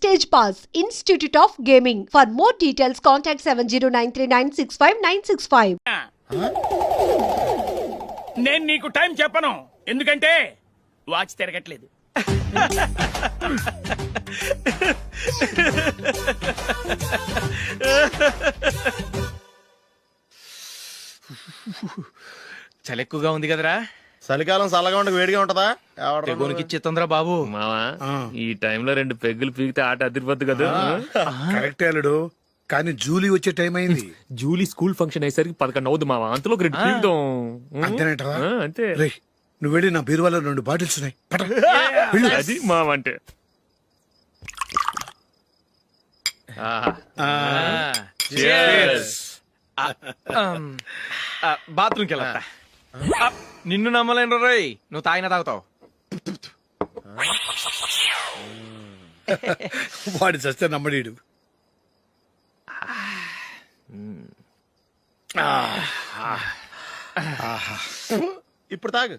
Stage Pass, Institute of Gaming. For more details, contact 7093965965965. నేను నీకు time చెప్పను, ఎందుకంటే వాచ్ తిరగట్లేదు. చలి ఎక్కువగా ఉంది కదరా. చలికాలం చల్లగా ఉండక వేడిగా ఉంటదా? తెగోనికి తొందర బాబు. మావా ఈ టైంలో 2 పెగ్గులు పీకితే ఆట అదిరిపోద్దు కదా. కరెక్టే అల్లుడు, కానీ జూలీ వచ్చే టైం అయింది. జూలీ స్కూల్ ఫంక్షన్ అయ్యేసరికి 11 అవుద్ది మావా, అంతలో 2 పీకుతాం. అంతేనేటవా? అంతే. రే, నువ్వు వెళ్ళి నా బీరువాలో 2 బాటిల్స్ ఉన్నాయి, పట. అది మావా అంటే. బాత్రూమ్కి వెళ్ళా. నిన్ను నమ్మలేను రోయ్, నువ్వు తాగినా తాగుతావు. వాడి చస్తే నమ్మడీడు. ఇప్పుడు తాగు.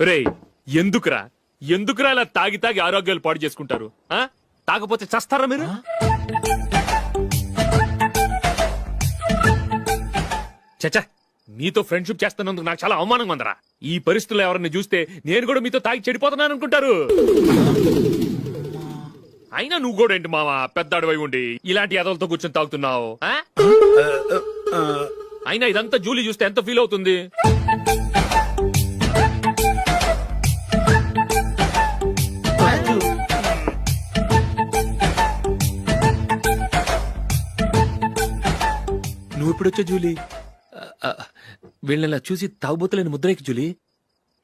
రేయ్, ఎందుకురా ఇలా తాగి తాగి ఆరోగ్యాలు పాడు చేసుకుంటారు? తాగపోతే చస్తారా మీరు? చచ్చా, మీతో ఫ్రెండ్షిప్ చేస్తున్నందుకు నాకు చాలా అవమానంగా ఉందరా. ఈ పరిస్థితుల్లో ఎవరిని చూస్తే నేను కూడా మీతో తాగి చెడిపోతున్నాను అనుకుంటారు. అయినా నువ్వు కూడా ఏంటి మావా, పెద్ద అడవై ఉండి ఇలాంటి ఎదలతో కూర్చొని తాగుతున్నావు? అయినా ఇదంతా జూలీ చూస్తే ఎంత ఫీల్ అవుతుంది? నువ్వు ఇప్పుడొచ్చా జూలీ? వీళ్ళని చూసి తాగుబోతులేని ముద్రేకి జూలీ.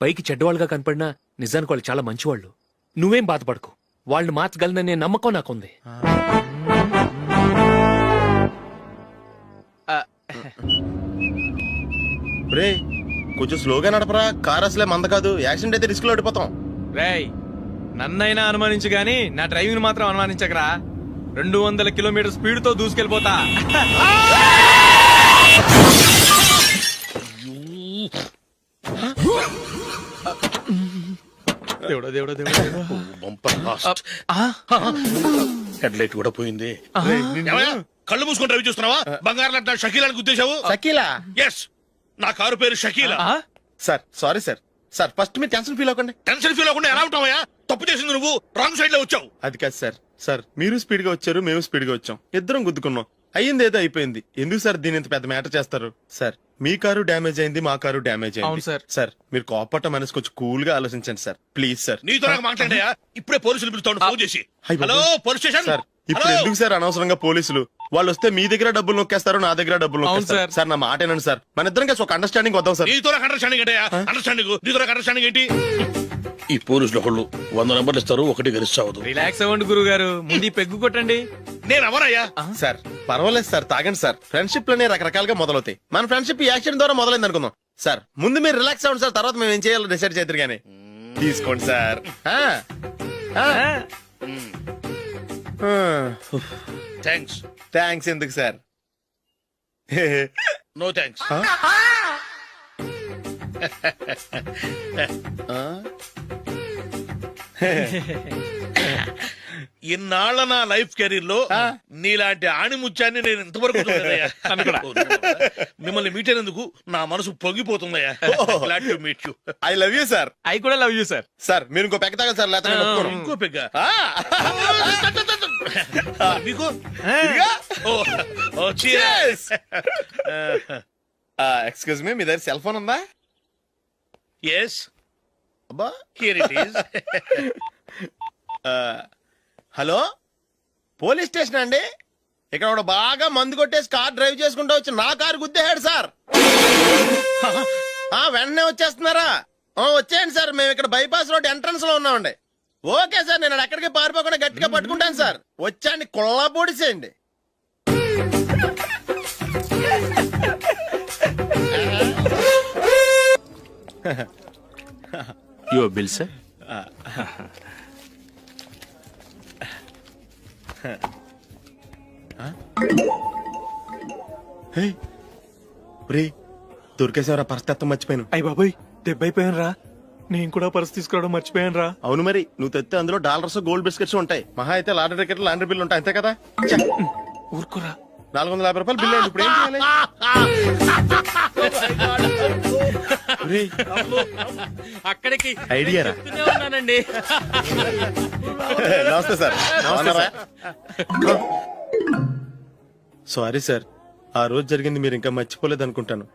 పైకి చెడ్డవాళ్ళుగా కనపడినా నిజానికి వాళ్ళు చాలా మంచివాళ్ళు. నువ్వేం బాధపడకు, వాళ్ళని మార్చగలననే నమ్మకం నాకుంది. రే, కొంచెం స్లోగా నడపరా, కార్ అసలే మంద కాదు. యాక్సిడెంట్ అయితే రిస్క్ లో ఓడిపోతాం. రేయ్, నన్నైనా అనుమానించు గాని నా డ్రైవింగ్ మాత్రం అనుమానించకరా. 200 కిలోమీటర్ స్పీడ్ తో దూసుకెళ్ళిపోతా. హెడ్ లైట్ కూడా పోయింది. కళ్ళు మూసుకొని రవి చూస్తున్నావా? బంగారం లాంటి షకీలాని గుద్దేశావు. షకీలా? ఎస్, నా కారు పేరు Shakeela. Sir sorry sir. Sir first మీరు టెన్షన్ ఫీల్ అవ్వకండి. టెన్షన్ ఫీల్ అవ్వకుండా ఎలా ఉంటావయ్యా? తప్పు చేసింది నువ్వు, రాంగ్ సైడ్ లో వచ్చావు. అది కాదు సార్. సార్ మీరు స్పీడ్ గా వచ్చారు, మేము స్పీడ్ గా వచ్చాం, ఇద్దరం గుద్దుకున్నాం. అయ్యింది ఏదో అయిపోయింది. ఎందుకు సార్ దీని ఇంత పెద్ద మ్యాటర్ చేస్తారు? సార్ మీ కారు డ్యామేజ్ అయింది, మా కారు డ్యామేజ్ అయింది. సార్ మీరు కోపట్ట మనసు కొంచెం కూల్ గా ఆలోచించండి సార్, ప్లీజ్ సార్. నీతో నాకు మాట్లాడాయా? ఇప్పుడే పోలీసులు పిలుస్తాను, ఫోన్ చేసి. Hello police station. సార్ ఇప్పుడు ఎందుకు సార్ అనవసరంగా పోలీసులు? వాళ్ళు వస్తే మీ దగ్గర డబ్బులు నొక్కేస్తారు, నా దగ్గర డబ్బులు నొక్కేస్తారు. సార్ నా మాట ఏనండి సార్, మన ఇద్దరం కలిసి ఒక అండర్స్టాండింగ్ వద్దాం సార్. నీతో నాకు అండర్స్టాండింగ్ ఏంటయ్యా? అండర్స్టాండింగ్ నీతో నాకు అండర్స్టాండింగ్ ఏంటి? ఈ పోలీసులు ఒకళ్ళు 100 నెంబర్లు ఇస్తారు, ఒకటి గెలిస్తావదు. రిలాక్స్ అవ్వండి గురువు గారు, ముందు పెగ్గు కొట్టండి. నేను ఎవరయ్యా? సార్ పర్వాలేదు సార్, తాగండి సార్. ఫ్రెండ్షిప్ లోనే రకరకాలుగా మొదలవుతాయి. మన ఫ్రెండ్షిప్ ఈ యాక్సిడెంట్ ద్వారా మొదలైంది అనుకుందాం. సార్ ముందు మీరు రిలాక్స్ అవ్వండి సార్, తర్వాత మేము ఏం చేయాలో డిసైడ్ చేద్దరు గానీ. తీసుకోండి సార్. థ్యాంక్స్. థ్యాంక్స్ ఎందుకు సార్? No thanks. ఇన్నాళ్ళ నా లైఫ్ కెరీర్ లో నీలాంటి ఆణిముత్యాన్ని నేను ఇంతవరకు చూడలేదయ్యా. మిమ్మల్ని మీట్ అయినందుకు నా మనసు పొంగిపోతుందయ్యా. Glad to meet you. I love you sir. I కూడా లవ్ యూ సార్. సార్ మీరు ఇంకో పెక్క తాగండి సార్, లేకపోతే నేను ఒప్పుకోను. ఇంకో పెగ్గ మీకు? ఎక్స్క్యూజ్ మీ, మీ దగ్గర సెల్ ఫోన్ ఉందా? ఎస్, అబ్బా here it is. Hello, police station అండి. ఇక్కడ ఒకడు బాగా మందు కొట్టేసి కార్ డ్రైవ్ చేసుకుంటూ వచ్చి నా కారు గుద్దేశాడు సార్. వెంటనే వచ్చేస్తున్నారా? వచ్చేయండి సార్, మేము ఇక్కడ బైపాస్ రోడ్ ఎంట్రన్స్ లో ఉన్నామండి. ఓకే సార్, నేను ఎక్కడికి పారిపోకుండా గట్టిగా పట్టుకుంటాను సార్. వచ్చాండి, కుళ్ళ పొడిసేయండి. Your bill sir. దొరికేసేవరా పరిస్థితి మర్చిపోయాను. అయ్య బాబాయ్ దెబ్బైపోయాను రా. నేను కూడా పర్స్ తీసుకురావడం మర్చిపోయాను రా. అవును మరి, నువ్వు తెస్తే అందులో డాలర్స్ గోల్డ్ బిస్కెట్స్ ఉంటాయి. మహా అయితే లాటరీ టికెట్ లాండ్రీ బిల్లు ఉంటాయి, అంతే కదా. ఊరుకోరా. 450 రూపాయలు బిల్లు అయింది. ఇప్పుడు ఏం చేయాలి? ఒరేయ్, అక్కడికి ఐడియా రా. చెప్తూనే ఉన్నానండి. నమస్తే సార్. బాగున్నారా? సారీ సార్, ఆ రోజు జరిగింది మీరు ఇంకా మర్చిపోలేదు అనుకుంటాను.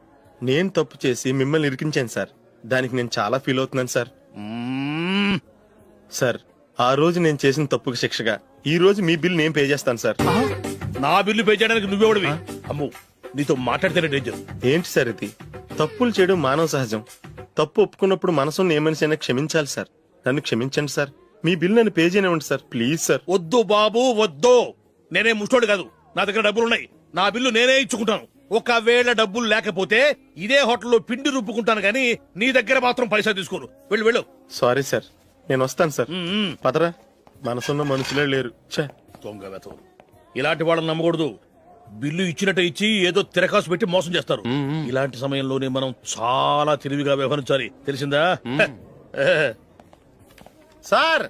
నేను తప్పు చేసి మిమ్మల్ని ఇరికించాను సార్. దానికి నేను చాలా ఫీల్ అవుతున్నాను సార్. సార్, ఆ రోజు నేను చేసిన తప్పుకి శిక్షగా ఈ రోజు మీ బిల్ నేను పే చేస్తాను సార్. నా బిల్లు పే చేయడానికి నువ్వెవడివి? అమ్ము, నీతో మాట్లాడితేనే డేంజర్. ఏంటి సార్ ఇది? తప్పులు చేయడం మానవ సహజం. తప్పు ఒప్పుకున్నప్పుడు మనసుని ఏ మనిషి అయినా క్షమించాలి సార్. నన్ను క్షమించండి సార్. మీ బిల్ నన్ను పే చేయనివ్వండి సార్, ప్లీజ్ సార్. వద్దు బాబు వద్దు. నేనే ముష్టోడు కాదు, నా దగ్గర డబ్బులున్నాయి. నా బిల్లు నేనే ఇచ్చుకుంటాను. ఒకవేళ డబ్బులు లేకపోతే ఇదే హోటల్లో పిండి రుబ్బుకుంటాను కానీ నీ దగ్గర మాత్రం పైసా తీసుకోను. వెళ్ళు వెళ్ళు. సారీ సార్, నేను వస్తాను సార్. పదరా, మనసున్న మనుషులే లేరు. ఛే, దొంగ వెతవు. ఇలాంటి వాళ్ళని నమ్మకూడదు. బిల్లు ఇచ్చినట్టు ఇచ్చి ఏదో తిరకాసు పెట్టి మోసం చేస్తారు. ఇలాంటి సమయంలోనే మనం చాలా తెలివిగా వ్యవహరించాలి, తెలిసిందా? సార్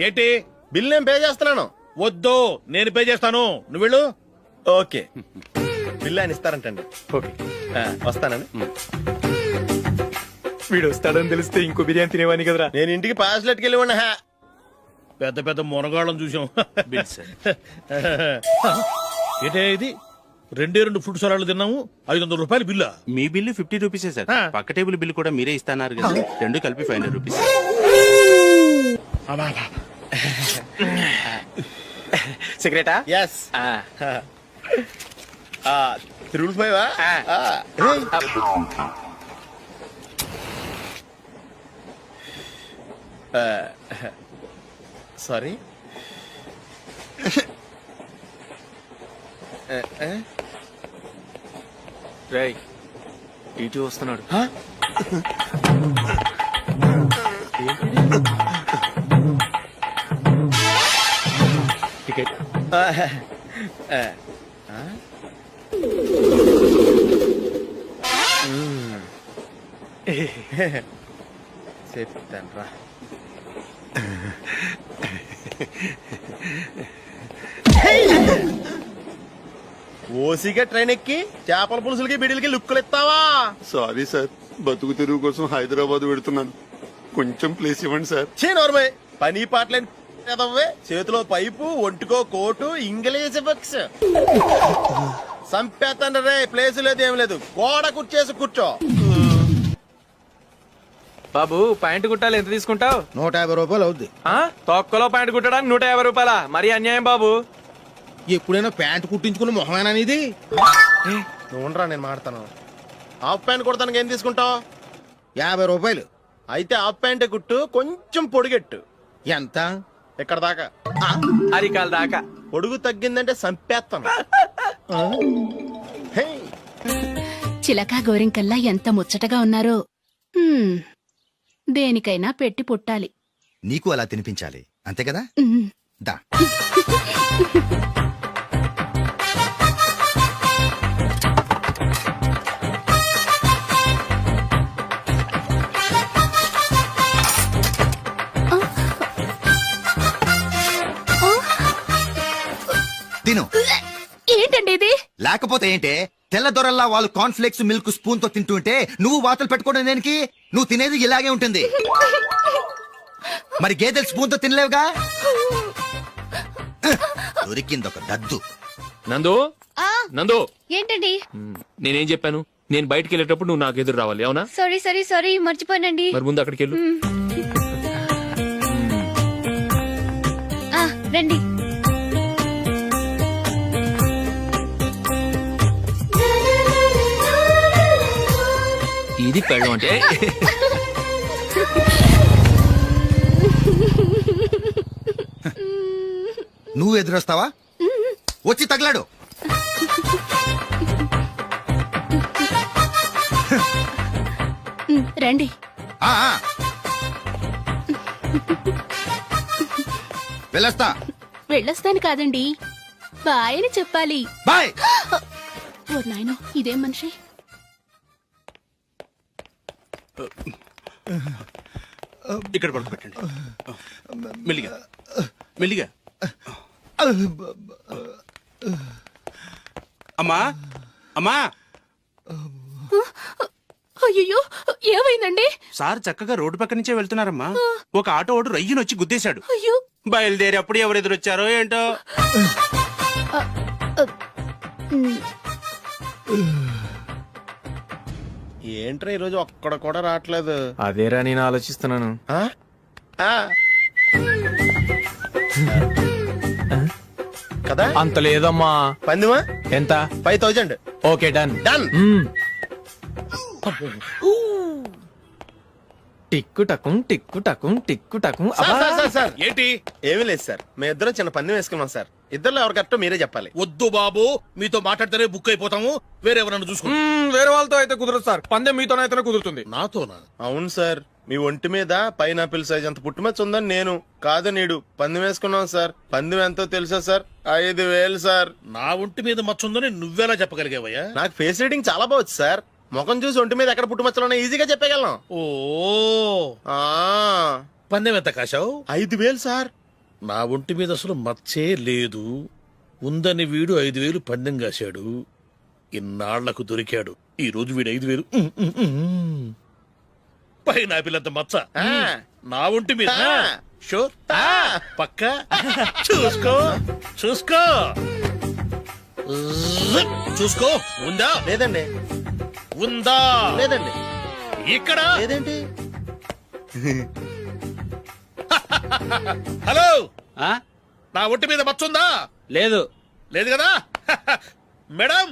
ఏంటి? బిల్ నేను పే చేస్తున్నాను. వద్దు, నేను పే చేస్తాను. నువ్వు వెళ్ళు. ఓకే, బిల్ ఆయన ఇస్తారంటండి. ఓకే. వస్తానండి. వీడు వస్తాడని తెలిస్తే ఇంకో బిర్యానీ తినేవాని కదరా. నేను ఇంటికి పాస్లెట్కి వెళ్ళి ఉన్నా. పెద్ద పెద్ద మునగాళ్ళం చూసాం. Bill sir. ఏంటే ఇది? 2 ఫుడ్ సలాడ్లు తిన్నాము, 500 రూపాయలు బిల్లా? మీ బిల్లు 50 రూపీసే సార్. ఆ. పక్క టేబుల్ బిల్లు కూడా మీరే ఇస్తాన్నారు కదా, రెండు కలిపి 500 రూపీస్. సిగరెటా? ఎస్. 3 సారీ. రేయ్ ఇటు వస్తున్నాడు. టికెట్. చెప్తాను రా. ఓసిగా ట్రైన్ ఎక్కి చేపల పులుసులకి బిడిలకి లుక్కులు ఇస్తావా? సారీ సార్, బతుకు తెరువు కోసం హైదరాబాద్ పెడుతున్నాను. కొంచెం ప్లేస్ ఇవ్వండి సార్. నోర్మే, పని పాటలేని ఎదవ్వే. చేతిలో పైపు, ఒంటికో కోటు, ఇంగ్లీష్ బుక్స్. సంపేతండ్రి రే, ప్లేస్ లేదు ఏం లేదు. గోడ కుర్చేసి కూర్చో. బాబు ప్యాంటు కుట్టాలి, ఎంత తీసుకుంటావు? 150 రూపాయలు అవుద్ది. తొక్కలో ప్యాంటు కుట్టడానికి 150 రూపాయల? మరి అన్యాయం బాబు. ఎప్పుడైనా ప్యాంట్ కుట్టించుకున్న మొహమేనా ఇది? నువ్వురా, నేను మాడతాను. హాఫ్ ప్యాంట్ కుడతానికి ఏం తీసుకుంటావు? 50 రూపాయలు. అయితే హాఫ్ ప్యాంట్ కుట్టు, కొంచెం పొడిగెట్టు. ఎంత? ఇక్కడ దాకా. అరికాల దాకా. పొడుగు తగ్గిందంటే సంపేస్తాను. హే, చిలకా గోరింకల్లా ఎంత ముచ్చటగా ఉన్నారో. దేనికైనా పెట్టి పుట్టాలి. నీకు అలా తినిపించాలి, అంతే కదా? దా. తిను. ఏంటండి ఇది? లేకపోతే ఏంటే, తెల్లదొరల్లా వాళ్ళు కార్న్ఫ్లేక్స్ మిల్క్ స్పూన్ తో తింటుంటే నువ్వు వాతలు పెట్టుకోవడం దేనికి? నువ్వు తినేది ఇలాగే ఉంటుంది. మరి గేదెలు స్పూన్ తో తినలేవుగా. దొరికింది ఒక దద్దు. నందు, నందు, ఏంటండి? నేనేం చెప్పాను? నేను బయటికి వెళ్ళేటప్పుడు నువ్వు నాకు ఎదురు రావాలి, అవునా? సారీ మర్చిపోయానండి. మరి ముందు అక్కడికి వెళ్ళు. రండి. ఇది పెళ్ళం అంటే. నువ్వు ఎదురొస్తావా? వచ్చి తగలాడు. రండి. ఆ, ఆ. వెళ్ళొస్తా. వెళ్ళొస్తాను కాదండి, బాయ్ అని చెప్పాలి. బాయ్. ఓ నాయనో, ఇదేం మనిషి. ఇక్కడ పడుకోబెట్టండి. మెల్లిగా మెల్లిగా. అమ్మా అమ్మా, అయ్యో ఏమైందండి? సార్ చక్కగా రోడ్డు పక్క నుంచే వెళ్తున్నారమ్మా. ఒక ఆటో ఓడు రయ్యను వచ్చి గుద్దేశాడు. అయ్యో బయలుదేరి అప్పుడు ఎవరు ఎదురొచ్చారో ఏంటో. ఏంట్రా ఈ రోజు ఒక్కడ కూడా రావట్లేదు. అదేరా నేను ఆలోచిస్తున్నాను. ఆ? ఆ. కదా అంత లేదమ్మా. పందిమా ఎంత? 5000. Okay done. డన్. టిక్కు టకుం టిక్కు టకుం టిక్కు టకుం. సార్ ఏంటి? ఏమీ లేదు సార్, మేము ఇద్దరం చిన్న పందెం వేసుకున్నాం సార్. ఇద్దరు ఎవరు కరెక్టో మీరే చెప్పాలి. వద్దు బాబు, మీతో మాట్లాడితేనే బుక్ అయిపోతాము. వేరే ఎవరన్నా చూసుకో. వేరే వాళ్ళతో అయితే కుదరదు సార్, పందెం మీతోనైతేనే కుదురుతుంది. నాతోనా? అవును సార్, మీ ఒంటి మీద పైనాపిల్ సైజ్ అంత పుట్టుమచ్చ ఉందని నేను కాదు నీడు పందెం వేసుకున్నాం సార్. పందెం ఎంతో తెలుసా సార్? 5000 సార్. నా ఒంటి మీద మచ్చ ఉందని నువ్వెలా చెప్పగలిగావయ్యా? నాకు ఫేస్ రీడింగ్ చాలా బాగుంది సార్. ముఖం చూసి ఒంటి మీద ఎక్కడ పుట్టుమచ్చలో ఈజీగా చెప్పగలం. ఓ, ఆ, పందెం ఎంత కాశావు? 5000 సార్. నా ఒంటి మీద అసలు మచ్చే లేదు. ఉందని వీడు 5000 పందెం కాశాడు. ఇన్నాళ్లకు దొరికాడు. ఈ రోజు వీడు 5000. పైన పిల్లంత మచ్చ ఆ. నా ఒంటి మీద. ఆ. షూర్? ఆ. పక్క చూసుకో చూసుకో చూసుకో. ఉందా? లేదండి. ఉందా? లేదండి. ఇక్కడ లేదేంటి? హలో, ఆ? నా ఒంటి మీద మచ్చ ఉందా? లేదు. లేదు కదా? మేడం,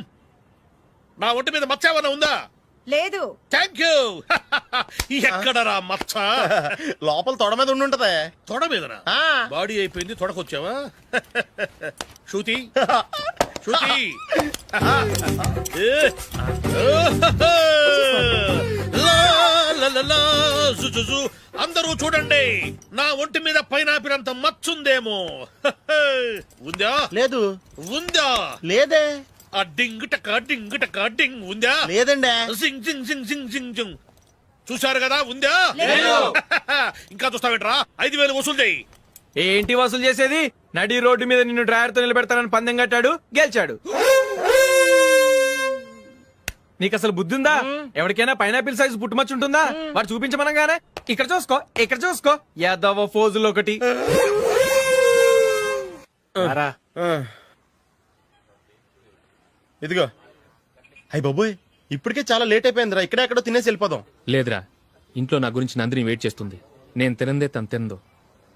నా ఒంటి మీద మచ్చ ఏమన్నా ఉందా? లేదు. Thank you. ఎక్కడరా మచ్చ? లోపల తొడ మీద ఉండుంటదే. తొడ మీదనా? ఆ. బాడీ అయిపోయింది, తొడకొచ్చావా? శృతి శృతి. ఏ. లా, లా, లా, లా, జు, జు, జు. అందరూ చూడండి, నా ఒంటి మీద పైనాపిల్ అంత మచ్చుందేమో. ఉందా? లేదు. ఉందా? లేదే. ఆ డింగ్ టక డింగ్ టక డింగ్ ఉందా? లేదండి. సింగ్ సింగ్ సింగ్ సింగ్ సింగ్ సింగ్. చూశారు కదా? ఉందా? ఇంకా చూస్తావేంట్రా? 5000 వసూలు చేయి. ఏంటి వసూలు చేసేది? నడి రోడ్డు మీద నిన్ను డ్రైవర్ తో నిలబెడతానని పందెం కట్టాడు, గెలిచాడు. నీకు అసలు బుద్ధి ఉందా? ఎవరికైనా పైనాపిల్ సైజ్ పుట్టుమచ్చు ఉంటుందా? వాడు చూపించమనగానే ఇక్కడ చూసుకో, ఇక్కడ చూసుకో, యాదవ ఫోజులు ఒకటి. రా. ఆ. ఇదిగో. అయ్య బాబోయ్, ఇప్పటికే చాలా లేట్ అయిపోయిందిరా. ఇక్కడే ఎక్కడో తినేసి వెళ్ళిపోదాం. లేదురా, ఇంట్లో నా గురించి నందిని వెయిట్ చేస్తుంది. నేను తినందే తను తిందో.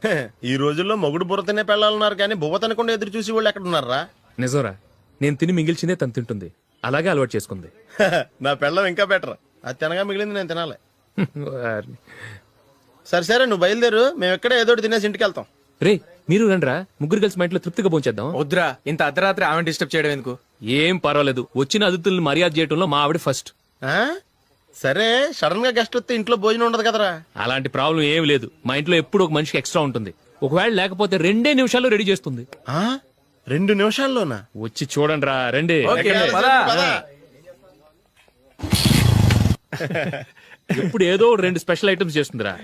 హే, ఈ రోజుల్లో మొగుడు బుర్ర తినే పెళ్ళాలన్నారు కానీ బువ్వ తినకుండా ఎదురు చూసి వాళ్ళు ఎక్కడ ఉన్నారా? నిజంరా, నేను తిని మిగిల్చిందే తను తింటుంది. అలాగే అలవాటు చేసుకుంది. నా పెళ్ళం ఇంకా బెటర్. అది తినగా మిగిలింది నేను తినాలి. వారిని. సరే సరే, నువ్వు బయలుదేరు. మేము ఎక్కడ ఏదో ఒకటి తినేసి ఇంటికి వెళ్తాం. రే, మీరు రండ్రా, ముగ్గురు కలిసి మా ఇంట్లో తృప్తిగా పోంచేద్దాం. వద్దురా, ఇంత అర్ధరాత్రి ఆమె డిస్టర్బ్ చేయడం ఎందుకు? ఏం పర్వాలేదు, వచ్చిన అతిథులను మర్యాద చేయడంలో మా ఆవిడ ఫస్ట్. ఆ? సరే, సడన్ గా గెస్ట్ వస్తే ఇంట్లో భోజనం ఉండదు కదరా. అలాంటి ప్రాబ్లం ఏం లేదు. మా ఇంట్లో ఎప్పుడు ఒక మనిషికి ఎక్స్ట్రా ఉంటుంది. ఒకవేళ లేకపోతే 2 నిమిషాల్లో రెడీ చేస్తుంది. ఆ? 2 నిమిషాల్లోనా? వచ్చి చూడండి రా, రండి. ఓకే, పద. ఎప్పుడు ఏదో 2 స్పెషల్ ఐటమ్స్ చేస్తుందిరా.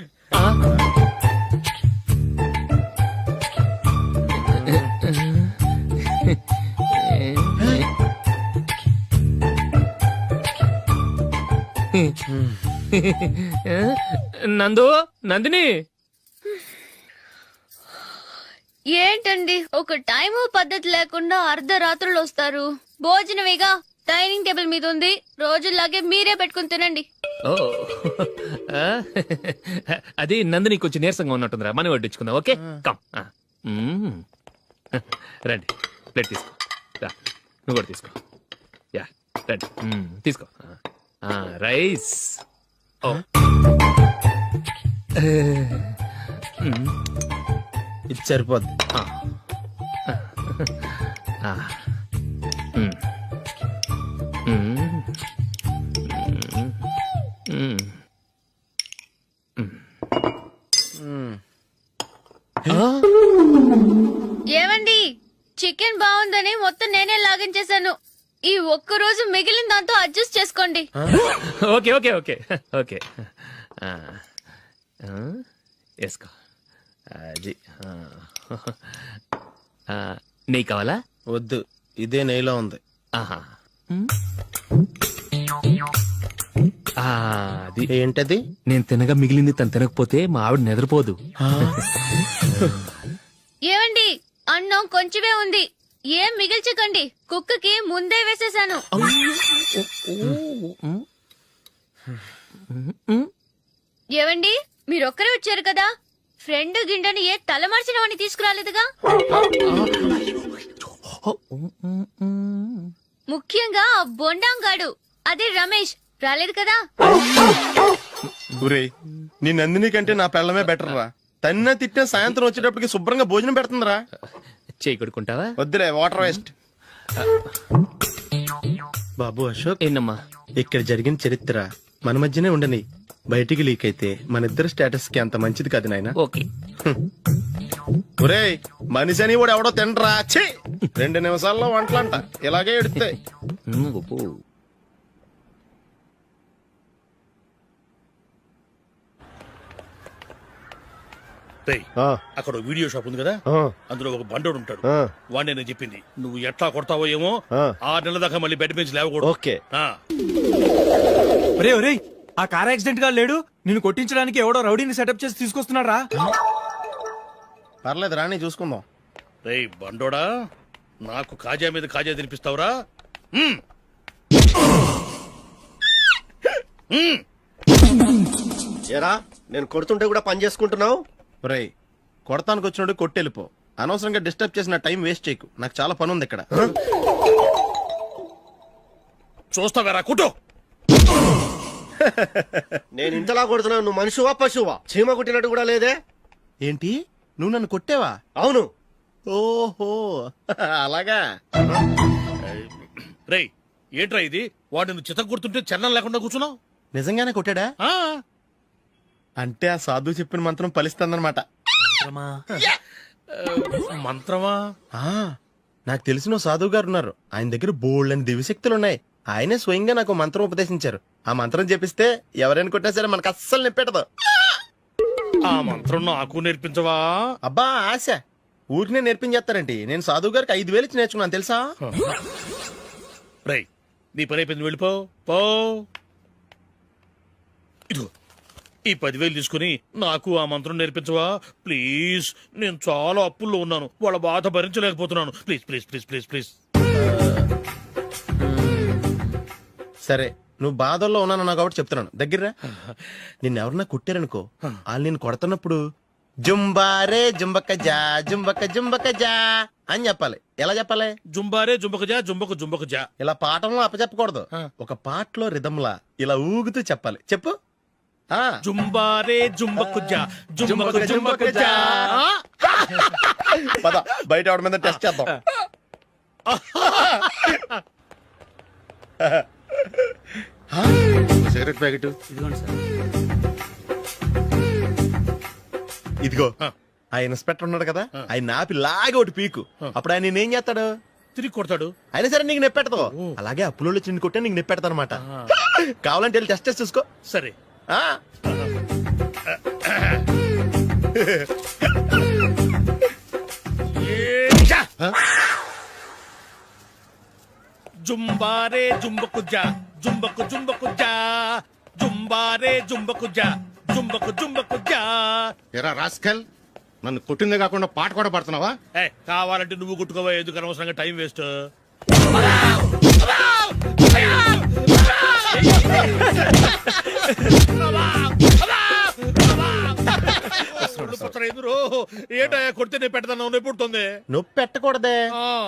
నందు, నందిని. ఏంటండి ఒక టైము పద్ధతి లేకుండా అర్ధరాత్రులు వస్తారు? భోజనమేగా డైనింగ్ టేబుల్ మీద ఉంది, రోజుల్లాగే మీరే పెట్టుకుని తినండి. ఓ, అది నందిని కొంచెం నీరసంగా ఉన్నట్టుందిరా, మనం వడ్డించుకుందాం. Okay, come. రండి, ప్లేట్ తీసుకో. రా, నువ్వు కూడా తీసుకో. యా, రండి, తీసుకో. రైస్. ఓ, ఇది సరిపోద్ది. ఏమండి, చికెన్ బాగుందని మొత్తం నేనే లాగించేశాను. ఈ ఒక్క రోజు మిగిలిన దాంతో అడ్జస్ట్ చేసుకోండి. ఓకే ఓకే ఓకే ఓకే ఆ, ఆ, వేసుకో అది నెయ్యి కావాలా? వద్దు, ఇదే నెయ్యిలో ఉంది. ఆహా. ఆ, అది ఏంటది? నేను తినగా మిగిలింది తను తినకపోతే మా ఆవిడ నిద్రపోదు. ఏమండి, అన్నం కొంచెమే ఉంది, ఏం మిగిల్చకండి. కుక్కకి ముందే వేసేసాను. ఏవండి, మీరొక్కరే వచ్చారు కదా, ఫ్రెండ్ గిండెని ఏ తలమార్చిన వాడిని తీసుకురాలేదుగా. ముఖ్యంగా ఆ బొండాంగాడు, అదే రమేష్, రాలేదు కదా. ఊరే, నీ నందిని కంటే నా పెళ్ళమే బెటర్ రా. తన్న తిట్టిన సాయంత్రం వచ్చేటప్పటికి శుభ్రంగా భోజనం పెడుతుందిరా. చేయి కొడుకుంటావా? వద్దులే, వాటర్ వేస్ట్. బాబు అశోక్, ఏంటమ్మా? ఇక్కడ జరిగిన చరిత్ర మన మధ్యనే ఉండని, బయటికి లీక్ అయితే మన ఇద్దరు స్టేటస్ కి అంత మంచిది కాదు నాయన. ఓకే. ఒరేయ్, మనిషి అని కూడా ఎవడో తినరా. ఛీ! 2 నిమిషాల్లో వంటలంట ఇలాగే ఎడుతాయి. ఒప్పు. రేయ్, అక్కడ ఓ వీడియో షాప్ ఉంది కదా, అందులో ఒక బండోడు ఉంటాడు. వాడిని నేను చెప్పింది, నువ్వు ఎట్లా కొడతావో ఏమో, 6 నెలల దాకా మళ్ళీ బెడ్ బెంచ్ లేవకూడదు. ఓకే. ఒరే ఒరే, ఆ కార్ యాక్సిడెంట్ గా లేడు, నిన్ను కొట్టించడానికి ఎవడో రౌడీని సెటప్ చేసి తీసుకొస్తున్నారా? పర్లేదు రాని, చూసుకుందాం. రేయ్ బండోడా, నాకు కాజా మీద కాజా తినిపిస్తావురా? ఎరా, నేను కొడుతుంటే కూడా పని చేసుకుంటున్నావు. ఒరేయ్, కొడతానికి వచ్చినోడు కొట్టెళ్ళిపో. అనవసరంగా డిస్టర్బ్ చేసిన టైం వేస్ట్ చేయకు, నాకు చాలా పని ఉంది ఇక్కడ. చూస్తావేరా కుట్టు. నేను ఇంతలా కొడుతున్నావు, నువ్వు మనిషివా పశువా? చీమ కుట్టినట్టు కూడా లేదే. ఏంటి, నువ్వు నన్ను కొట్టేవా? అవును. ఓహో, అలాగా. రేయ్, ఏంట్రా ఇది? వాడు నువ్వు చిత్త గుర్తుంటే చలనం లేకుండా కూర్చున్నావు. నిజంగానే కొట్టాడా? ఆ, అంటే ఆ సాధువు చెప్పిన మంత్రం ఫలిస్తుందన్నమాట. మంత్రమా? నాకు తెలిసిన ఓ సాధువు గారు ఉన్నారు. ఆయన దగ్గర బోల్డ్ అని దివ్యశక్తులు ఉన్నాయి. ఆయనే స్వయంగా నాకు మంత్రం ఉపదేశించారు. ఆ మంత్రం చెప్పిస్తే ఎవరైనా కొట్టినా సరే మనకు అస్సలు నిప్పెట్టదు. ఆ మంత్రం నాకు నేర్పించవా? అబ్బా ఆశ, ఊరినే నేర్పించేస్తారండి. నేను సాధువు గారికి 5,000 ఇచ్చి నేర్చుకున్నాను తెలుసా? రేయ్, నీ పని అయిపోయింది, వెళ్ళిపో పో. ఇదిగో ఈ 10,000 తీసుకుని నాకు ఆ మంత్రం నేర్పించవా ప్లీజ్? నేను చాలా అప్పుల్లో ఉన్నాను, వాళ్ళ బాధ భరించలేకపోతున్నాను. Please please please please please. సరే, నువ్వు బాధల్లో ఉన్నాను నాకు కాబట్టి చెప్తున్నాను. దగ్గర నిన్నెవరన్నా కుట్టారనుకో, వాళ్ళు నేను కొడుతున్నప్పుడు జుంబారే జుంబక జా జుంబక జుంబక జా అని చెప్పాలి. ఎలా చెప్పాలి? జుంబారే జుంబకు జా జుంబకు జుంబకు జా. ఇలా పాఠంలో అప్పచెప్పకూడదు, ఒక పాటలో రిధంలా ఇలా ఊగుతూ చెప్పాలి. చెప్పు. జుంబారే జుంబకు జా జుంబకు జుంబకు జా. పద, బయట ఎవరి మీద టెస్ట్ చేద్దాం. సిగరెట్ ప్యాకెట్ ఇదిగో. ఆ ఇన్స్పెక్టర్ ఉన్నాడు కదా, ఆయన ఆపి లాగే ఒకటి పీకు. అప్పుడు ఆయన నేనేం చేస్తాడు? తిరిగి కొడతాడు. అయినా సరే నీకు నెప్పెడతావు. అలాగే అప్పులో చిన్న కొట్టే నీకు నెప్పెడతా అనమాట. కావాలంటే వెళ్ళి టెస్ట్ చేసి చూసుకో. సరే. జుంబారే జుంబకు జా జుంబకు జుంబకు జా జుంబారే జుంబకు జా జుంబకు జుంబకు జా. ఎరా రాస్కల్, నన్ను కొట్టిందే కాకుండా పాట కూడా పడుతున్నావా? కావాలంటే నువ్వు కుట్టుకోవా, ఎందుకు అనవసరంగా టైం వేస్ట్. ఏటా కొడితే నేను పెడతాను, నొప్పి పుడుతుంది. నొప్పి పెట్టకూడదే.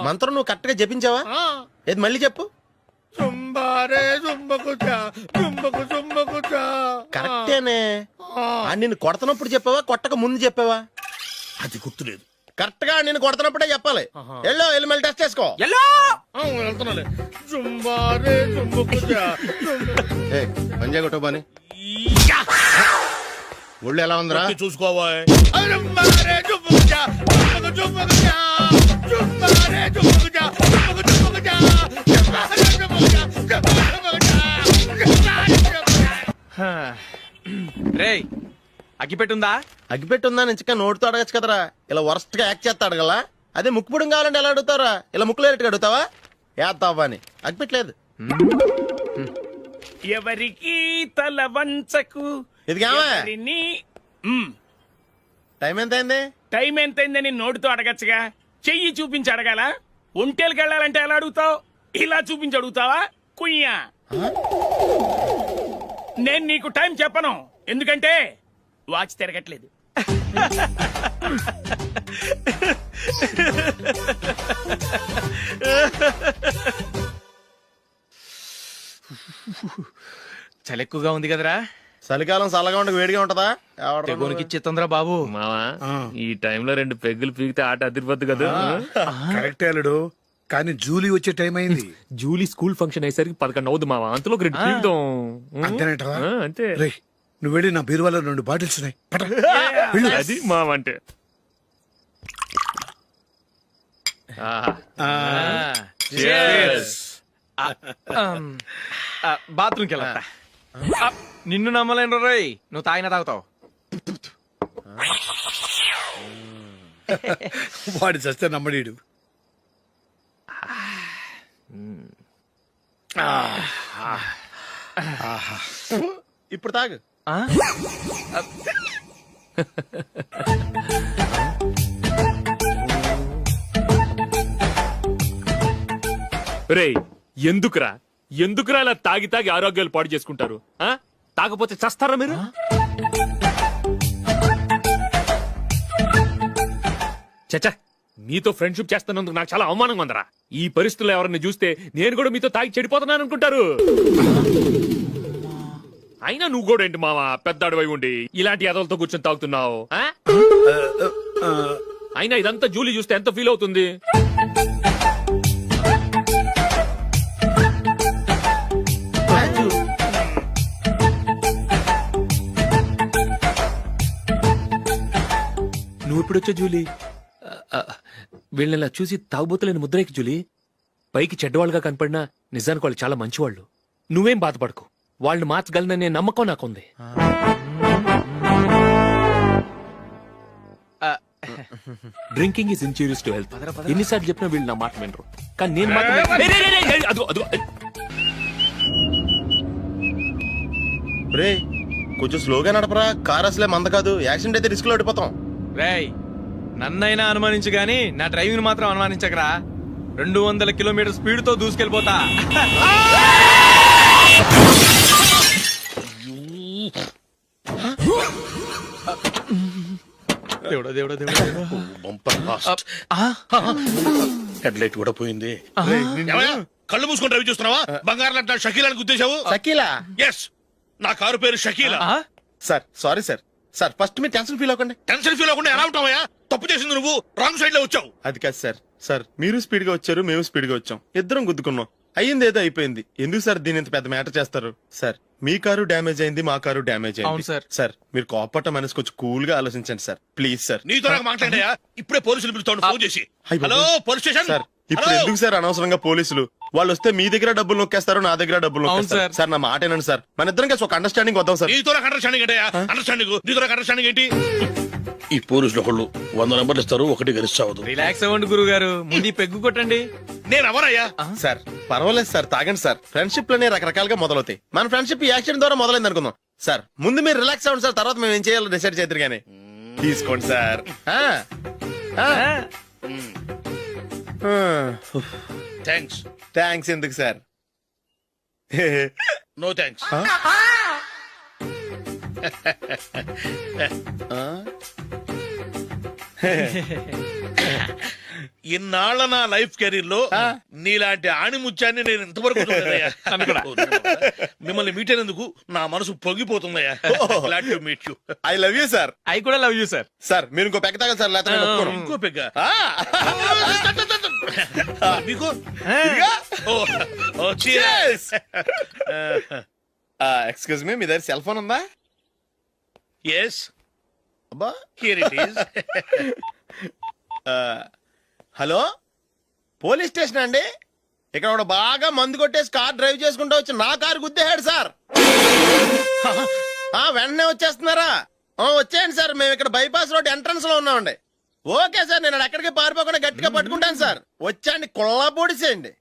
మంత్రం నువ్వు కరెక్ట్ గా జపించావా? ఏది మళ్ళీ చెప్పు. జుంబారే జుంబకు జా జుంబకు జుంబకు జా. కరెక్టేనే. నిన్ను కొడుతున్నప్పుడు చెప్పావా, కొట్టక ముందు చెప్పావా? అది గుర్తులేదు. కరెక్ట్ గా నేను కొడుతున్నప్పుడే చెప్పాలి. వెళ్ళి మళ్ళీ టెస్ట్ చేసుకో. వెళ్తున్నాలే. జుంబారే జుంబకు జా. పంజా కొట్టబాని ఒళ్ళు ఎలా ఉందిరా చూసుకోవా. జుంబారే జుంబకు జా జుంబకు జుంబకు జా జుంబారే జుంబకు జా జుంబకు జుంబకు జా. రేయ్ అగ్గిపెట్టుందా? అగ్గిపెట్టి ఉందా నుంచి నోటితో అడగచ్చు కదరా, ఇలా వరస్ట్ గా యాక్ట్ చేస్తా అడగలా. అదే ముక్కుపుడం కావాలంటే ఎలా అడుగుతారా, ఇలా ముక్కులేటట్టు అడుగుతావా? ఏత్తావా అని అగ్గిపెట్టలేదు. ఎవరికి తల వంచకు. ఇది కావా? టైం ఎంత అయింది? టైం ఎంతైందని నోటితో అడగచ్చుగా, చెయ్యి చూపించి అడగాల. ఒంటేలకు వెళ్ళాలంటే ఎలా అడుగుతావు? ఇలా చూపించి అడుగుతావా? కుయ్యా. నేను నీకు టైం చెప్పను, ఎందుకంటే వాచ్ తిరగట్లేదు. చలి ఎక్కువగా ఉంది కదరా. చలికాలం చల్లగా ఉండక వేడిగా ఉంటదా? తెగోనికి ఇచ్చేతుందిరా బాబు. మావా ఈ టైంలో 2 పెగ్గులు పీకితే ఆట అదిరిపోద్దు కదా. కరెక్టే అల్లుడు, కానీ జూలీ వచ్చే టైం అయింది. జూలీ స్కూల్ ఫంక్షన్ అయ్యేసరికి 11 అవుద్ది మావా, అంతలో 2 పీకుతాం. అంతేనేటవా? అంతే. రే, నువ్వు వెళ్ళి నా బీరువాలో 2 బాటిల్స్ ఉన్నాయి, పట. అది మావా అంటే. బాత్రూమ్కి వెళ్ళా. నిన్ను నమ్మలేను రోయ్, నువ్వు తాగినా తాగుతావు. వాడి చస్తే నమ్మడీడు. ఇప్పుడు తాగు. రేయ్ ఎందుకురా ఇలా తాగి తాగి ఆరోగ్యాలు పాడు చేసుకుంటారు? తాగపోతే చస్తారా మీరు? చచ్చా, మీతో ఫ్రెండ్షిప్ చేస్తున్నందుకు నాకు చాలా అవమానంగా ఉందరా. ఈ పరిస్థితుల్లో ఎవరిని చూస్తే నేను కూడా మీతో తాగి చెడిపోతున్నాను అనుకుంటారు. అయినా నువ్వు కూడా ఏంటి మావా, పెద్ద అడవై ఉండి ఇలాంటి ఎదలతో కూర్చొని తాగుతున్నావు? అయినా ఇదంతా జూలీ చూస్తే ఎంత ఫీల్ అవుతుంది? నువ్వు ఇప్పుడొచ్చా జూలీ? వీళ్ళని చూసి తాగుబోతులేని ముద్రేకి జూలీ. పైకి చెడ్డవాళ్ళుగా కనపడినా నిజానికి వాళ్ళు చాలా మంచివాళ్ళు. నువ్వేం బాధపడకు, వాళ్ళని మార్చగలననే నమ్మకం నాకుంది. Drinking is injurious to health. ఎన్నిసార్లు చెప్పినా వీళ్ళు నా మాట వినరు, కానీ నేను మాత్రం. రే కొంచెం స్లోగా నడపరా, కార్ అసలే మంద కాదు, యాక్సిడెంట్ అయితే రిస్క్ లో ఓడిపోతాం. రేయ్ నన్నైనా అనుమానించు గాని నా డ్రైవింగ్ మాత్రం అనుమానించకరా. 200 కిలోమీటర్ స్పీడ్ తో దూసుకెళ్ళిపోతా. దేవుడా దేవుడా దేవుడా. Bumper last. హెడ్ లైట్ కూడా పోయింది. ఏమయ్యా, కళ్ళు మూసుకొని రవి చూస్తున్నావా? బంగారం లాంటి షకీలాని గుద్దేశావు. షకీలా? ఎస్, నా కారు పేరు Shakeela. Sir sorry sir. Sir first మీరు టెన్షన్ ఫీల్ అవ్వకండి. టెన్షన్ ఫీల్ అవ్వకుండా ఎలా ఉంటావయ్యా? తప్పు చేసింది నువ్వు, రాంగ్ సైడ్ లో వచ్చావు. అది కాదు సార్. సార్ మీరు స్పీడ్ గా వచ్చారు, మేము స్పీడ్ గా వచ్చాం, ఇద్దరం గుద్దుకున్నాం. అయ్యింది ఏదో అయిపోయింది, ఎందుకు సార్ దీని ఇంత పెద్ద మ్యాటర్ చేస్తారు? సార్ మీ కారు డ్యామేజ్ అయింది, మా కారు డ్యామేజ్ అవును అయింది. సార్. సార్ మీరు కోపట్ట మనసు కొంచెం కూల్ గా ఆలోచించండి సార్, ప్లీజ్ సార్. నీతో నాకు మాట్లాడాయా? ఇప్పుడే పోలీసులు పిలుస్తాను, ఫోన్ చేసి. అయ్ బాబోయ్. Hello police station. సార్ ఇప్పుడు హలో? ఎందుకు సార్ అనవసరంగా పోలీసులు? వాళ్ళు వస్తే మీ దగ్గర డబ్బులు నొక్కేస్తారు, నా దగ్గర డబ్బులు అవును నొక్కేస్తారు. సార్. సార్ నా మాట ఏనండి సార్, మన ఇద్దరం కలిసి ఒక అండర్స్టాండింగ్ వద్దాం సార్. నీతో నాకు అండర్స్టాండింగ్ ఏంటయ్యా? అండర్స్టాండింగ్ నీతో నాకు అండర్స్టాండింగ్ ఏంటి? ఈ పోలీసులు ఒకళ్ళు 100 నెంబర్లు ఇస్తారు, ఒకటి గెలిచావదు. రిలాక్స్ అవ్వండి గురువు గారు, ముందు ఈ పెగ్గు కొట్టండి. నేను ఎవరయ్యా? సార్ పర్వాలేదు సార్, తాగండి సార్. ఫ్రెండ్షిప్ లోనే రకరకాలుగా మొదలవుతాయి. మన ఫ్రెండ్షిప్ ఈ యాక్సిడెంట్ ద్వారా మొదలైంది అనుకుందాం. సార్ ముందు మీరు రిలాక్స్ అవ్వండి సార్, తర్వాత మేము ఏం చేయాలో డిసైడ్ చేద్దరు గానీ. తీసుకోండి సార్. థ్యాంక్స్. థ్యాంక్స్ ఎందుకు సార్? No thanks. ఇన్నాళ్ల నా లైఫ్ కెరీర్ లో నీలాంటి ఆణిముత్యాన్ని నేను ఇంతవరకు చూడలేదయ్యా. మిమ్మల్ని మీట్ అయినందుకు నా మనసు పొంగిపోతుందయ్యా. Glad to meet you. I love you sir. I కూడా లవ్ యూ సార్. సార్ మీరు ఇంకో పెక్క తాగండి సార్, లేకపోతే నేను ఒప్పుకోను. ఇంకో పెగ్గ మీకు? ఎక్స్క్యూజ్ మీ, మీ దగ్గర సెల్ ఫోన్ ఉందా? ఎస్, అబ్బా here it is. Hello police station అండి? ఇక్కడ ఒకడు బాగా మందు కొట్టేసి కార్ డ్రైవ్ చేసుకుంటూ వచ్చి నా కారు గుద్దేశాడు సార్. వెంటనే వచ్చేస్తున్నారా? వచ్చేయండి సార్, మేము ఇక్కడ బైపాస్ రోడ్ ఎంట్రన్స్ లో ఉన్నామండి. ఓకే సార్, నేను ఎక్కడికి పారిపోకుండా గట్టిగా పట్టుకుంటాను సార్. వచ్చాండి, కుళ్ళ పొడిసేయండి.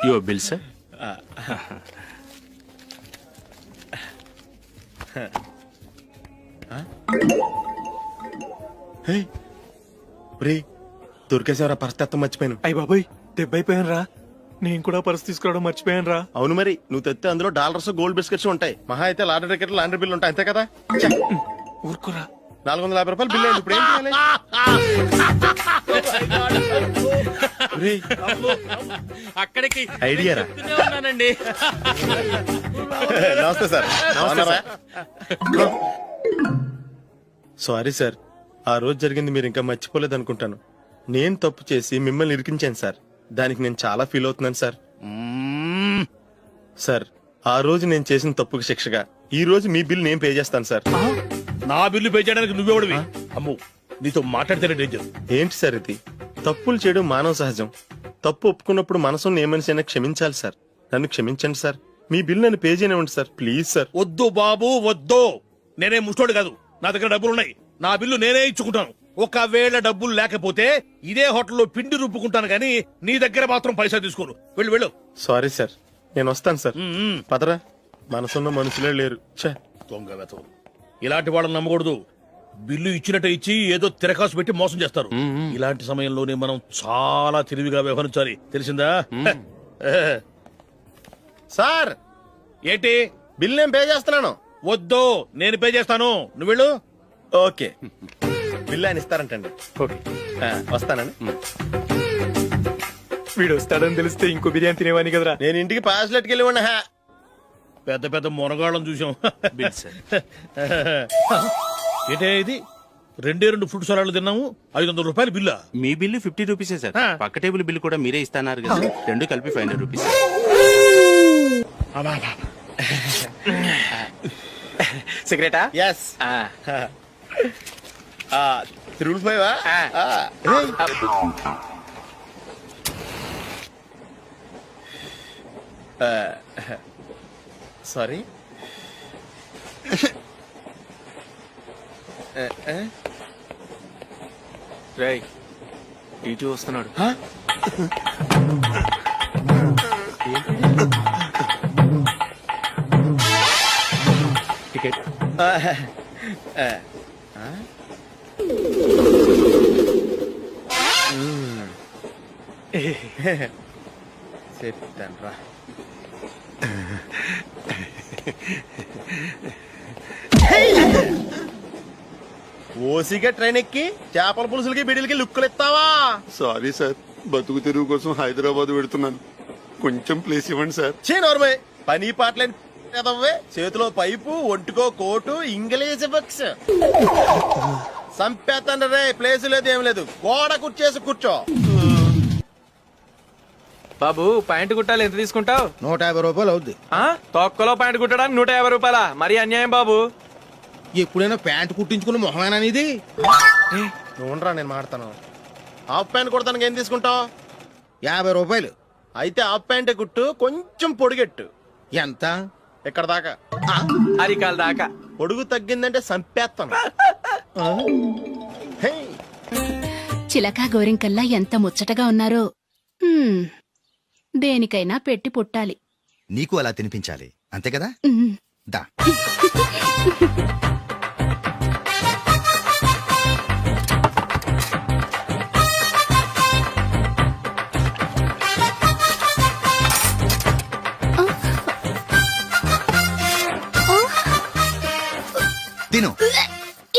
Your bill sir. దొరికేసేవరా, పరిస్థితి మర్చిపోయాను. అయ్య బాబాయ్, దెబ్బైపోయాను రా. నేను కూడా పర్స్ తీసుకురావడం మర్చిపోయాను రా. అవును మరి, నువ్వు తెస్తే అందులో డాలర్స్ గోల్డ్ బిస్కెట్స్ ఉంటాయి. మహా అయితే లాటరీ టికెట్ లాండ్రీ బిల్లు ఉంటాయి, అంతే కదా. ఊరుకోరా. 450 రూపాయలు బిల్లు అయింది. ఇప్పుడు ఏం చేయాలి? ఒరేయ్, అక్కడికి ఐడియా రా. ఉన్నానండి. నమస్తే సార్. సారీ సార్, ఆ రోజు జరిగింది మీరు ఇంకా మర్చిపోలేదు అనుకుంటాను. నేను తప్పు చేసి మిమ్మల్ని ఇరికించాను సార్. దానికి నేను చాలా ఫీల్ అవుతున్నాను సార్. సార్, ఆ రోజు నేను చేసిన తప్పుకి శిక్షగా ఈ రోజు మీ బిల్ నేను పే చేస్తాను సార్. నా బిల్లు పే చేయడానికి నువ్వెవడివి? అమ్ము, నీతో మాట్లాడితేనే డేంజర్. ఏంటి సార్ ఇది? తప్పులు చేయడం మానవ సహజం. తప్పు ఒప్పుకున్నప్పుడు మనసుని ఏ మనిషి అయినా క్షమించాలి సార్. నన్ను క్షమించండి సార్. మీ బిల్ నన్ను పే చేయనివ్వండి సార్, ప్లీజ్ సార్. వద్దు బాబు, వద్దు. నేనే ముష్టోడు కాదు, నా దగ్గర డబ్బులున్నాయి. నా బిల్లు నేనే ఇచ్చుకుంటాను. ఒకవేళ డబ్బులు లేకపోతే ఇదే హోటల్లో పిండి రుబ్బుకుంటాను కానీ నీ దగ్గర మాత్రం పైసా తీసుకోను. వెళ్ళు వెళ్ళు. సారీ సార్, నేను వస్తాను సార్. పదరా, మనసున్న మనుషులే లేరు. ఛే, దొంగ వెతవు. ఇలాంటి వాళ్ళని నమ్మకూడదు. బిల్లు ఇచ్చినట్టు ఇచ్చి ఏదో తిరకాసు పెట్టి మోసం చేస్తారు. ఇలాంటి సమయంలోనే మనం చాలా తెలివిగా వ్యవహరించాలి, తెలిసిందా? సార్, ఏంటి? బిల్ నేను పే చేస్తున్నాను. వద్దు, నేను పే చేస్తాను, నువ్వు వెళ్ళు. ఓకే, బిల్ ఆయన ఇస్తారంటండి. ఓకే, వస్తానండి. వీడు వస్తాడని తెలిస్తే ఇంకో బిర్యానీ తినేవాని కదరా. నేను ఇంటికి పాస్లెట్కి వెళ్ళి ఉన్నా. పెద్ద పెద్ద మునగాళ్ళం చూసాం. Bill sir. ఏంటే ఇది? 2 ఫ్రూట్ సలాడ్లు తిన్నాము, 500 రూపాయలు బిల్లా? మీ బిల్లు 50 రూపీసే సార్. పక్క టేబుల్ బిల్లు కూడా మీరే ఇస్తాన్నారు కదా, రెండు కలిపి 500 రూపీస్. సిగరెటా? ఎస్. తిరుగుపోయావా? సారీ. రేయ్, ఇటు వస్తున్నాడు. టికెట్. చెప్తాను రా. ఓసిగా ట్రైన్ ఎక్కి చేపల పులుసులకి బిడిలకి లుక్కులు ఇస్తావా? సారీ సార్, బతుకు తెరువు కోసం హైదరాబాద్ పెడుతున్నాను. కొంచెం ప్లేస్ ఇవ్వండి సార్. నోర్మే, పని పాటలేని కదవ్వే. చేతిలో పైపు, ఒంటికో కోటు, ఇంగ్లీష్ బుక్స్. సంపేతండ్రి రే, ప్లేస్ లేదు ఏం లేదు. గోడ కుర్చేసి కూర్చో. బాబు, ప్యాంటు కుట్టాలి, ఎంత తీసుకుంటావు? 150 రూపాయలు అవుద్ది. తొక్కలో ప్యాంటు కుట్టడానికి 150 రూపాయల? మరి అన్యాయం బాబు. ఎప్పుడైనా ప్యాంట్ కుట్టించుకున్న మొహమేనా ఇది? నువ్వురా, నేను మాడతాను. హాఫ్ ప్యాంట్ కుడతానికి ఏం తీసుకుంటావు? 50 రూపాయలు. అయితే హాఫ్ ప్యాంటే కుట్టు, కొంచెం పొడిగెట్టు. ఎంత? ఎక్కడ దాకా? అరికాల దాకా. పొడుగు తగ్గిందంటే సంపేస్తాను. చిలకా గోరింకల్లా ఎంత ముచ్చటగా ఉన్నారో. దేనికైనా పెట్టి పుట్టాలి. నీకు అలా తినిపించాలి, అంతే కదా? దా. తిను.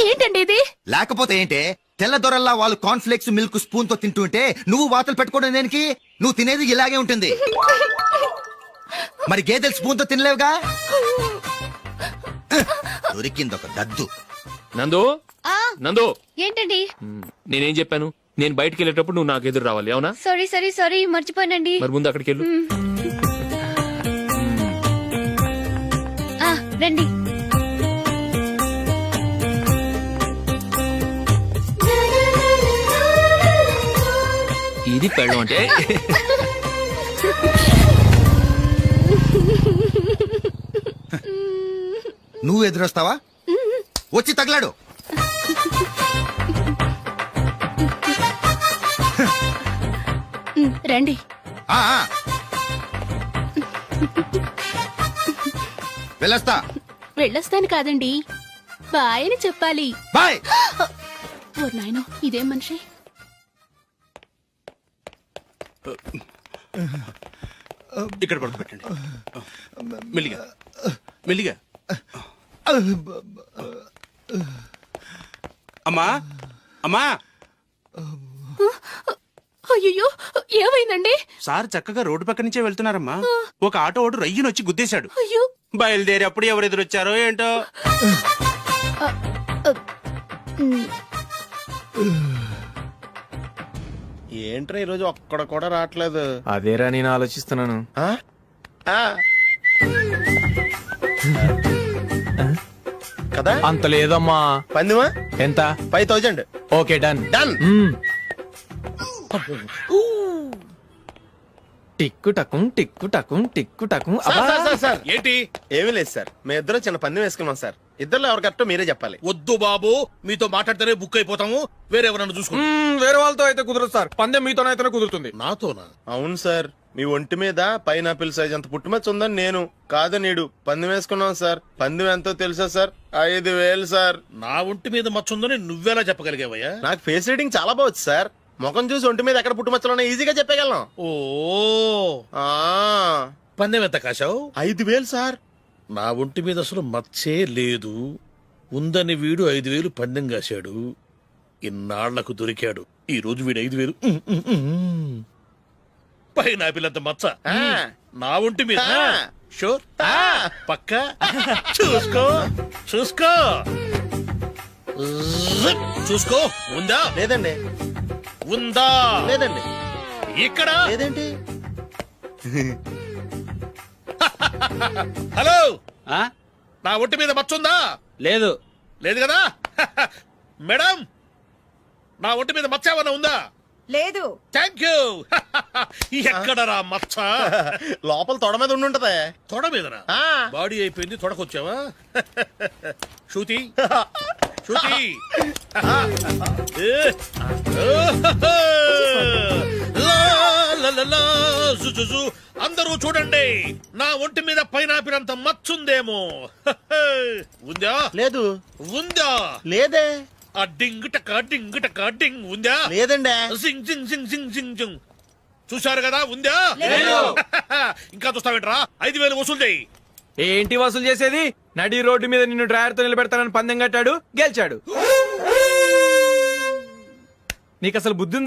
ఏంటండి ఇది? లేకపోతే ఏంటే, తెల్లదొరల్లా వాళ్ళు కార్న్ఫ్లేక్స్ మిల్క్ స్పూన్ తో తింటుంటే నువ్వు వాతలు పెట్టుకోవడం దేనికి? నువ్వు తినేది ఇలాగే ఉంటుంది. మరి గేదెలు స్పూన్ తో తినలేవుగా. దొరికిందొక దద్దు. నందు, నందు, ఏంటండి? నేనేం చెప్పాను? నేను బయటికి వెళ్ళేటప్పుడు నువ్వు నాకు ఎదురు రావాలి, అవునా? సారీ మర్చిపోయానండి. మరి ముందు అక్కడికి వెళ్ళు. రండి. ఇది పెళ్ళం అంటే నువ్వు ఎదురొస్తావా? వచ్చి తగలాడు. రండి. ఆ, ఆ. వెళ్ళొస్తా. వెళ్ళొస్తాను కాదండి, బాయ్ అని చెప్పాలి. బాయ్. ఓ నాయనో, ఇదేం మనిషి. ఇక్కడ పడుకోబెట్టండి. మెల్లిగా మెల్లిగా. అమ్మా అమ్మా, అయ్యో, ఏమైందండి? సార్ చక్కగా రోడ్డు పక్క నుంచే వెళ్తున్నారమ్మా. ఒక ఆటో ఓడు రయ్యను వచ్చి గుద్దేశాడు. అయ్యో. బయలుదేరి అప్పుడు ఎవరు ఎదురొచ్చారో ఏంటో. ఏంట్రా ఈరోజు ఒక్కడ కూడా రావట్లేదు. అదేరా నేను ఆలోచిస్తున్నాను. ఆ? ఆ. కదా అంత లేదమ్మా. పందిమా ఎంత? 5000. Okay done. డన్. టిక్కు టకుం టిక్కు టకుం టిక్కు టకుం. సార్ ఏంటి? ఏమీ లేదు సార్, మేము ఇద్దరు చిన్న పందెం వేసుకున్నాం సార్. ఇద్దరులో ఎవరు కరెక్టో మీరే చెప్పాలి. వద్దు బాబు, మీతో మాట్లాడితేనే బుక్ అయిపోతాము. వేరెవరన్నా చూసుకోండి. వేరే వాళ్ళతో అయితే కుదరదు సార్, పందెం మీతోనైతేనే కుదురుతుంది. నాతోనా? అవును సార్, మీ ఒంటి మీద పైనాపిల్ సైజ్ అంత పుట్టుమచ్చ ఉందని నేను కాదు నీడు పందెం వేసుకున్నాం సార్. పందెం ఎంతో తెలుసా సార్? 5000 సార్. నా ఒంటి మీద మచ్చ ఉందని నువ్వెలా చెప్పగలిగావయ్యా? నాకు ఫేస్ రీడింగ్ చాలా బాగుంది సార్. ముఖం చూసి ఒంటి మీద ఎక్కడ పుట్టుమచ్చలో ఈజీగా చెప్పగలను. ఓ, ఆ, పందెం ఎంత కాశావు? 5000 సార్. నా ఒంటి మీద అసలు మచ్చే లేదు. ఉందని వీడు 5000 పందెం కాశాడు. ఇన్నాళ్లకు దొరికాడు. ఈ రోజు వీడు 5000. పైన పిల్లంత మచ్చ ఆ. నా ఒంటి మీద. ఆ. షూర్? ఆ. పక్క చూసుకో చూసుకో జిప్. చూసుకో. ఉందా? లేదండి. ఉందా? లేదండి. ఇక్కడ లేదేంటి? హలో, ఆ? నా ఒంటి మీద మచ్చ ఉందా? లేదు. లేదు కదా? మేడం, నా ఒంటి మీద మచ్చ ఏమన్నా ఉందా? లేదు. Thank you. ఎక్కడరా మచ్చ? లోపల తొడ మీద ఉండుంటదే. తొడ మీదనా? ఆ. బాడీ అయిపోయింది, తొడకొచ్చావా? శృతి శృతి. ఏ. లా, లా, లా, లా, జు, జు, జు. అందరూ చూడండి, నా ఒంటి మీద పైనాపిల్ అంత మచ్చుందేమో. ఉందా? లేదు. ఉందా? లేదే. ఆ డింగ్ టక డింగ్ టక డింగ్ ఉందా? లేదండి. జింగ్ జింగ్ జింగ్ జింగ్ జింగ్ జింగ్. చూశారు కదా? ఉందా? ఇంకా చూస్తావేంట్రా? 5000 వసూలు చేయి. ఏంటి వసూలు చేసేది? నడి రోడ్డు మీద నిన్ను డ్రైవర్ తో నిలబెడతానని పందెం కట్టాడు, గెలిచాడు. నీకు అసలు బుద్ధి ఉందా?